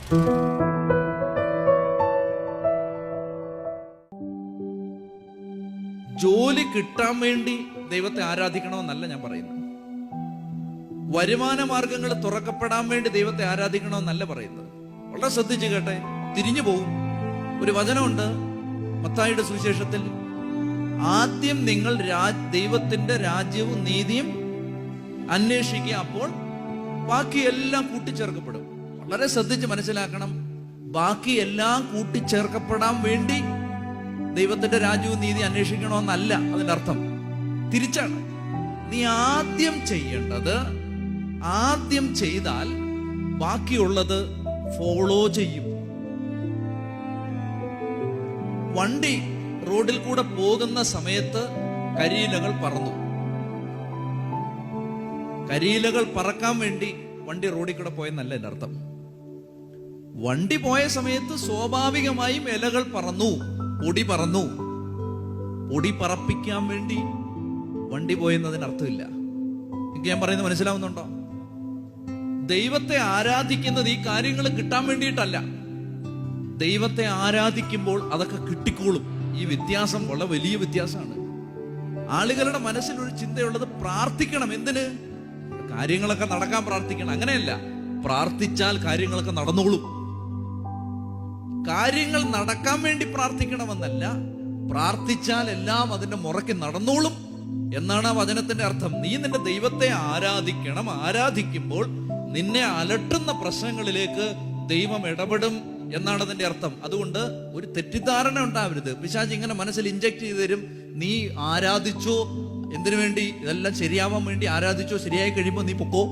ജോലി കിട്ടാൻ വേണ്ടി ദൈവത്തെ ആരാധിക്കണമെന്നല്ല ഞാൻ പറയുന്നത്. വരുമാന മാർഗങ്ങൾ തുറക്കപ്പെടാൻ വേണ്ടി ദൈവത്തെ ആരാധിക്കണമെന്നല്ല പറയുന്നത്. വളരെ ശ്രദ്ധിച്ച് കേട്ടെ, തിരിഞ്ഞു പോകും. ഒരു വചനമുണ്ട് മത്തായിയുടെ സുവിശേഷത്തിൽ, ആദ്യം നിങ്ങൾ ദൈവത്തിന്റെ രാജ്യവും നീതിയും അന്വേഷിക്കുക, അപ്പോൾ ബാക്കി എല്ലാം കൂട്ടിച്ചേർക്കപ്പെടും. വളരെ ശ്രദ്ധിച്ച് മനസ്സിലാക്കണം, ബാക്കി എല്ലാം കൂട്ടിച്ചേർക്കപ്പെടാൻ വേണ്ടി ദൈവത്തിന്റെ രാജ്യവും നീതി അന്വേഷിക്കണമെന്നല്ല അതിന്റെ അർത്ഥം. തിരിച്ചാണ്. നീ ആദ്യം ചെയ്യേണ്ടത്, ആദ്യം ചെയ്താൽ ബാക്കിയുള്ളത് ഫോളോ ചെയ്യും. വണ്ടി റോഡിൽ കൂടെ പോകുന്ന സമയത്ത് കരിയിലകൾ പറന്നു. കരിയിലകൾ പറക്കാൻ വേണ്ടി വണ്ടി റോഡിൽ കൂടെ പോയെന്നല്ല എൻ്റെ അർത്ഥം. വണ്ടി പോയ സമയത്ത് സ്വാഭാവികമായും ഇലകൾ പറന്നു, പൊടി പറന്നു. പൊടി പറപ്പിക്കാൻ വേണ്ടി വണ്ടി പോയെന്നതിന് അർത്ഥമില്ല. എനിക്ക് ഞാൻ പറയുന്നത് മനസ്സിലാവുന്നുണ്ടോ? ദൈവത്തെ ആരാധിക്കുന്നത് ഈ കാര്യങ്ങൾ കിട്ടാൻ വേണ്ടിയിട്ടല്ല. ദൈവത്തെ ആരാധിക്കുമ്പോൾ അതൊക്കെ കിട്ടിക്കോളും. ഈ വ്യത്യാസം വളരെ വലിയ വ്യത്യാസമാണ്. ആളുകളുടെ മനസ്സിൽ ഒരു ചിന്തയുള്ളത് പ്രാർത്ഥിക്കണം. എന്തിന്? കാര്യങ്ങളൊക്കെ നടക്കാൻ പ്രാർത്ഥിക്കണം. അങ്ങനെയല്ല, പ്രാർത്ഥിച്ചാൽ കാര്യങ്ങളൊക്കെ നടന്നോളും. കാര്യങ്ങൾ നടക്കാൻ വേണ്ടി പ്രാർത്ഥിക്കണമെന്നല്ല, പ്രാർത്ഥിച്ചാൽ എല്ലാം അതിന്റെ മുറയ്ക്ക് നടന്നോളും എന്നാണ് ആ വചനത്തിന്റെ അർത്ഥം. നീ നിന്റെ ദൈവത്തെ ആരാധിക്കണം. ആരാധിക്കുമ്പോൾ നിന്നെ അലട്ടുന്ന പ്രശ്നങ്ങളിലേക്ക് ദൈവം ഇടപെടും എന്നാണ് അതിന്റെ അർത്ഥം. അതുകൊണ്ട് ഒരു തെറ്റിദ്ധാരണ ഉണ്ടാവരുത്. പിശാച് ഇങ്ങനെ മനസ്സിൽ ഇഞ്ചക്ട് ചെയ്ത് തരും, നീ ആരാധിച്ചോ, എന്തിനു വേണ്ടി? ഇതെല്ലാം ശരിയാവാൻ വേണ്ടി ആരാധിച്ചോ, ശരിയായി കഴിയുമ്പോൾ നീ പൊക്കോ.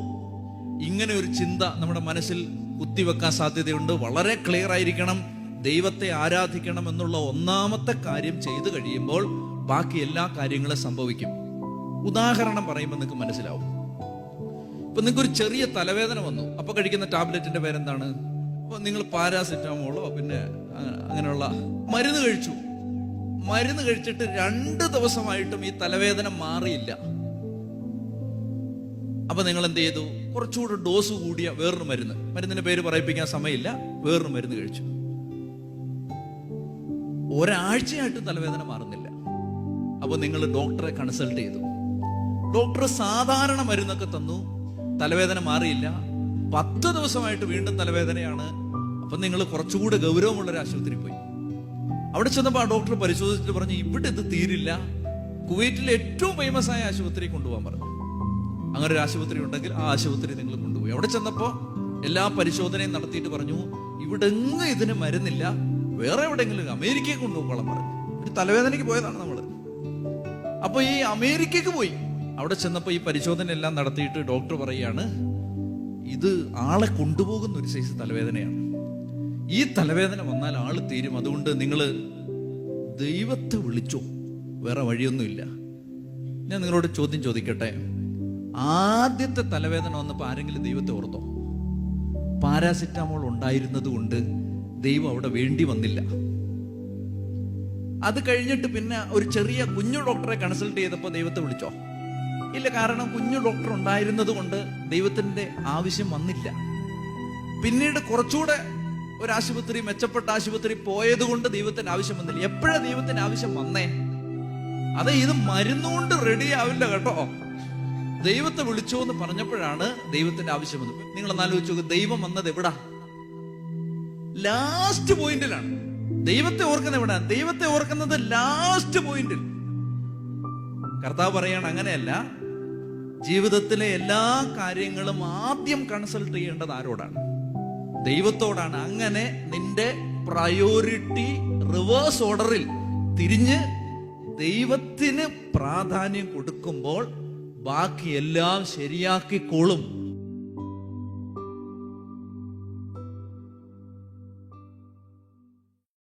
ഇങ്ങനെ ഒരു ചിന്ത നമ്മുടെ മനസ്സിൽ കുത്തിവെക്കാൻ സാധ്യതയുണ്ട്. വളരെ ക്ലിയർ ആയിരിക്കണം. ദൈവത്തെ ആരാധിക്കണം എന്നുള്ള ഒന്നാമത്തെ കാര്യം ചെയ്തു കഴിയുമ്പോൾ ബാക്കി എല്ലാ കാര്യങ്ങളും സംഭവിക്കും. ഉദാഹരണം പറയുമ്പോൾ നിങ്ങൾക്ക് മനസ്സിലാവും. ഇപ്പൊ നിങ്ങൾക്ക് ഒരു ചെറിയ തലവേദന വന്നു, അപ്പൊ കഴിക്കുന്ന ടാബ്ലറ്റിന്റെ പേരെന്താണ്? അപ്പൊ നിങ്ങൾ പാരാസിറ്റമോളോ പിന്നെ അങ്ങനെയുള്ള മരുന്ന് കഴിച്ചു. മരുന്ന് കഴിച്ചിട്ട് 2 ദിവസമായിട്ടും ഈ തലവേദന മാറിയില്ല. അപ്പൊ നിങ്ങൾ എന്ത് ചെയ്തു? കുറച്ചുകൂടെ ഡോസ് കൂടിയ വേറൊരു മരുന്നിന്റെ പേര് പറയിപ്പിക്കാൻ സമയമില്ല, വേറൊരു മരുന്ന് കഴിച്ചു. ഒരാഴ്ചയായിട്ട് തലവേദന മാറുന്നില്ല. അപ്പൊ നിങ്ങൾ ഡോക്ടറെ കൺസൾട്ട് ചെയ്തു. ഡോക്ടർ സാധാരണ മരുന്നൊക്കെ തന്നു, തലവേദന മാറിയില്ല. 10 ദിവസമായിട്ട് വീണ്ടും തലവേദനയാണ്. അപ്പൊ നിങ്ങൾ കുറച്ചുകൂടെ ഗൗരവമുള്ളൊരു ആശുപത്രി പോയി. അവിടെ ചെന്നപ്പോൾ ആ ഡോക്ടർ പരിശോധിച്ചിട്ട് പറഞ്ഞു, ഇവിടെ ഇത് തീരില്ല, കുവൈറ്റിലെ ഏറ്റവും ഫേമസ് ആയ ആശുപത്രി കൊണ്ടുപോകാൻ പറഞ്ഞു. അങ്ങനെ ഒരു ആശുപത്രി ഉണ്ടെങ്കിൽ ആ ആശുപത്രി നിങ്ങൾ കൊണ്ടുപോയി. അവിടെ ചെന്നപ്പോൾ എല്ലാ പരിശോധനയും നടത്തിയിട്ട് പറഞ്ഞു, ഇവിടെ എങ്ങും ഇതിന് മരുന്നില്ല, വേറെ എവിടെയെങ്കിലും അമേരിക്കയിൽ കൊണ്ടുപോകണം പറഞ്ഞു. ഒരു തലവേദനയ്ക്ക് പോയതാണ് നമ്മള്. അപ്പൊ ഈ അമേരിക്കക്ക് പോയി. അവിടെ ചെന്നപ്പോ ഈ പരിശോധന എല്ലാം നടത്തിയിട്ട് ഡോക്ടർ പറയാണ്, ഇത് ആളെ കൊണ്ടുപോകുന്ന ഒരു സൈസ് തലവേദനയാണ്. ഈ തലവേദന വന്നാൽ ആള് തീരും. അതുകൊണ്ട് നിങ്ങൾ ദൈവത്തെ വിളിച്ചോ, വേറെ വഴിയൊന്നുമില്ല. ഞാൻ നിങ്ങളോട് ചോദ്യം ചോദിക്കട്ടെ, ആദ്യത്തെ തലവേദന വന്നപ്പോൾ ആരെങ്കിലും ദൈവത്തെ ഓർത്തോ? പാരാസിറ്റമോൾ ഉണ്ടായിരുന്നത് കൊണ്ട് ദൈവം അവിടെ വേണ്ടി വന്നില്ല. അത് കഴിഞ്ഞിട്ട് പിന്നെ ഒരു ചെറിയ കുഞ്ഞു ഡോക്ടറെ കൺസൾട്ട് ചെയ്തപ്പോൾ ദൈവത്തെ വിളിച്ചോ? ഇല്ല. കാരണം കുഞ്ഞു ഡോക്ടർ ഉണ്ടായിരുന്നത് കൊണ്ട് ദൈവത്തിന്റെ ആവശ്യം വന്നില്ല. പിന്നീട് കുറച്ചുകൂടെ ഒരു ആശുപത്രി, മെച്ചപ്പെട്ട ആശുപത്രി പോയത് കൊണ്ട് ദൈവത്തിന്റെ ആവശ്യം വന്നില്ല. എപ്പോഴാ ദൈവത്തിന്റെ ആവശ്യം വന്നേ? അത് ഇത് മരുന്നുകൊണ്ട് റെഡി ആവില്ല കേട്ടോ. ദൈവത്തെ വിളിച്ചോ എന്ന് പറഞ്ഞപ്പോഴാണ് ദൈവത്തിന്റെ ആവശ്യം വന്നത്. നിങ്ങൾ എന്നാലോചിച്ച് നോക്ക്, ദൈവം വന്നത് എവിടാ? ലാസ്റ്റ് പോയിന്റിലാണ്. ദൈവത്തെ ഓർക്കുന്നത് എവിടാ? ദൈവത്തെ ഓർക്കുന്നത് ലാസ്റ്റ് പോയിന്റിൽ. കർത്താവ് പറയാണ്, അങ്ങനെയല്ല, ജീവിതത്തിലെ എല്ലാ കാര്യങ്ങളും ആദ്യം കൺസൾട്ട് ചെയ്യേണ്ടത് ആരോടാണ്? ദൈവത്തോടാണ്. അങ്ങനെ നിന്റെ പ്രയോറിറ്റി റിവേഴ്സ് ഓർഡറിൽ തിരിഞ്ഞ് ദൈവത്തിന് പ്രാധാന്യം കൊടുക്കുമ്പോൾ ബാക്കി എല്ലാം ശരിയാക്കിക്കോളും.